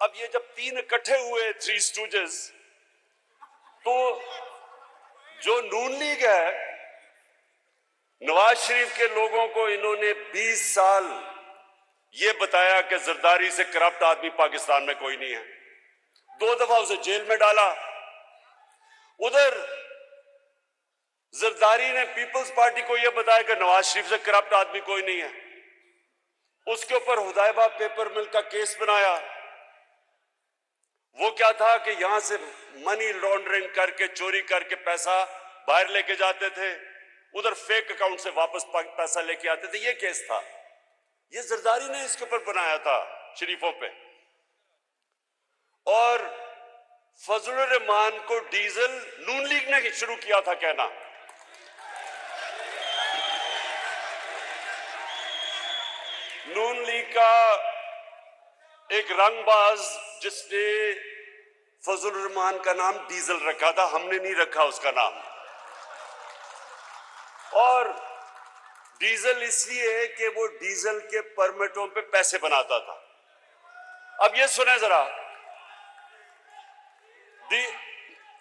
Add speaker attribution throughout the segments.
Speaker 1: अब ये जब तीन इकट्ठे हुए थ्री स्टूजेस, तो जो नून लीग है, नवाज शरीफ के लोगों को इन्होंने 20 साल ये बताया कि जरदारी से करप्ट आदमी पाकिस्तान में कोई नहीं है। 2 दफा उसे जेल में डाला। उधर जरदारी ने पीपल्स पार्टी को यह बताया कि नवाज शरीफ से करप्ट आदमी कोई नहीं है। उसके ऊपर हुदैबा पेपर मिल का केस बनाया। वो क्या था कि यहां से मनी लॉन्ड्रिंग करके, चोरी करके पैसा बाहर लेके जाते थे, उधर फेक अकाउंट से वापस पैसा लेके आते थे। ये केस था, ये जरदारी ने इसके ऊपर बनाया था शरीफों पे। और फजलुर रहमान को डीजल नून लीग ने शुरू किया था कहना। नून लीग का एक रंगबाज जिसने फजलुर रहमान का नाम डीजल रखा था, हमने नहीं रखा उसका नाम। और डीजल इसलिए कि वो डीजल के परमिटों पे पैसे बनाता था। अब ये सुने जरा,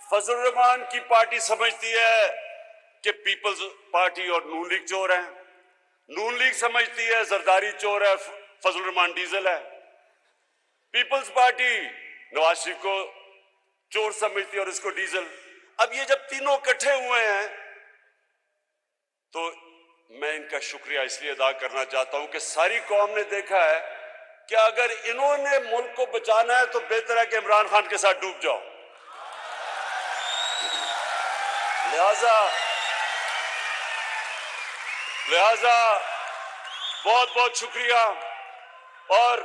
Speaker 1: फजलुर रहमान की पार्टी समझती है कि पीपल्स पार्टी और नून लीग चोर हैं। नून लीग समझती है जरदारी चोर है, फजलुर रहमान डीजल है। पीपल्स पार्टी नवाज शरीफ को चोर समझती है और इसको डीजल। अब ये जब तीनों इकट्ठे हुए हैं, तो मैं इनका शुक्रिया इसलिए अदा करना चाहता हूं कि सारी कौम ने देखा है कि अगर इन्होंने मुल्क को बचाना है तो बेहतर है कि इमरान खान के साथ डूब जाओ। लिहाजा बहुत बहुत शुक्रिया। और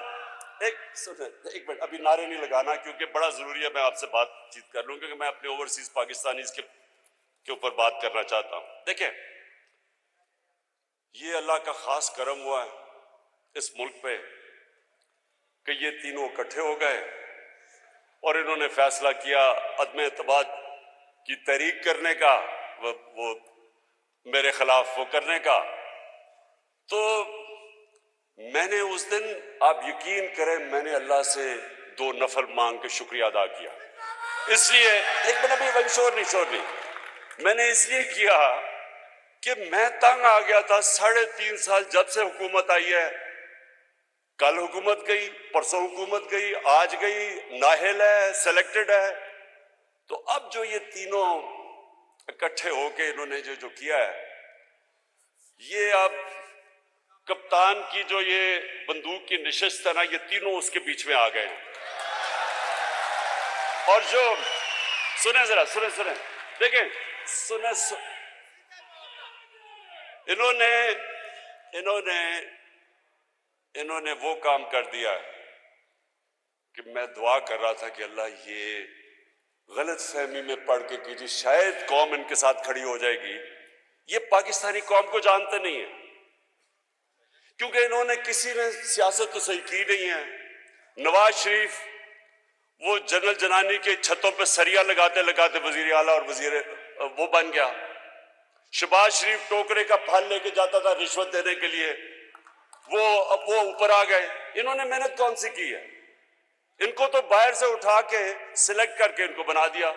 Speaker 1: एक मिनट, अभी नारे नहीं लगाना क्योंकि बड़ा जरूरी है, मैं आपसे बातचीत कर लूं क्योंकि मैं अपने ओवरसीज पाकिस्तानीज के ऊपर बात करना चाहता हूं। देखें, ये अल्लाह का खास करम हुआ है इस मुल्क पे कि ये तीनों इकट्ठे हो गए और इन्होंने फैसला किया अदम एतमाद की तहरीक करने का, वो मेरे खिलाफ वो करने का। तो मैंने उस दिन, आप यकीन करें, मैंने अल्लाह से 2 नफल मांग के शुक्रिया अदा किया। इसलिए एक मिनट, अभी शोर नहीं, मैंने इसलिए किया कि मैं तंग आ गया था। 3.5 साल जब से हुकूमत आई है, कल हुकूमत गई, परसों हुकूमत गई, आज गई, नाहिल है, सिलेक्टेड है। तो अब जो ये तीनों इकट्ठे होके इन्होंने जो किया है, ये अब कप्तान की जो ये बंदूक की निशिस्त है ना, ये तीनों उसके बीच में आ गए हैं। और जो सुने जरा, सुने देखें, इन्होंने वो काम कर दिया कि मैं दुआ कर रहा था कि अल्लाह ये गलत फहमी में पढ़ के कीजिए, शायद कौम इनके साथ खड़ी हो जाएगी। ये पाकिस्तानी कौम को जानते नहीं है क्योंकि इन्होंने किसी ने सियासत तो सही की नहीं है। नवाज शरीफ वो जनरल जनानी के छतों पे सरिया लगाते लगाते वजीर आला और वजीर वो बन गया। शहबाज शरीफ टोकरे का फल लेके जाता था रिश्वत देने के लिए, वो ऊपर आ गए। इन्होंने मेहनत कौन सी की है? इनको तो बाहर से उठा के सिलेक्ट करके इनको बना दिया।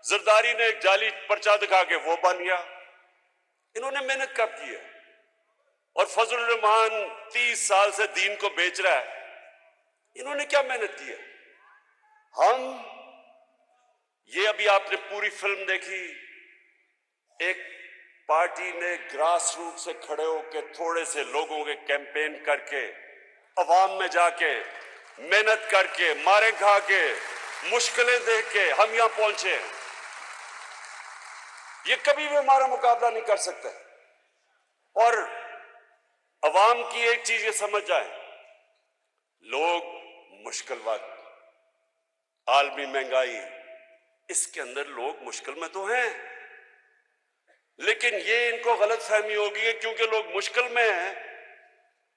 Speaker 1: जरदारी ने एक जाली पर्चा दिखा के वो बन गया। इन्होंने मेहनत कब की है? और फजलुर रहमान 30 साल से दीन को बेच रहा है, इन्होंने क्या मेहनत की है? ये अभी आपने पूरी फिल्म देखी, एक पार्टी ने ग्रास रूट से खड़े होकर थोड़े से लोगों के कैंपेन करके, अवाम में जाके, मेहनत करके, मारे खा के, मुश्किलें देख के हम यहां पहुंचे हैं। ये कभी भी हमारा मुकाबला नहीं कर सकते। और अवाम की एक चीज ये समझ जाए, लोग मुश्किल वक्त, आलमी महंगाई, इसके अंदर लोग मुश्किल में तो हैं, लेकिन ये इनको गलत फहमी होगी है क्योंकि लोग मुश्किल में हैं,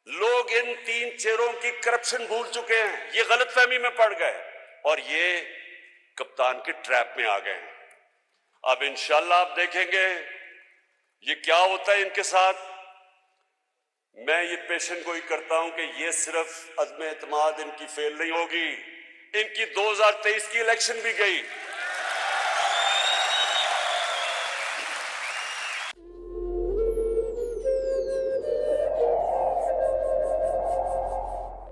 Speaker 1: लोग इन 3 चेहरों की करप्शन भूल चुके हैं, ये गलत फहमी में पड़ गए और ये कप्तान के ट्रैप में आ गए हैं। अब इंशाल्लाह आप देखेंगे ये क्या होता है इनके साथ। मैं ये पेशन गोई करता हूं कि ये सिर्फ अदम एतमाद इनकी फेल नहीं होगी, इनकी 2023 की इलेक्शन भी गई।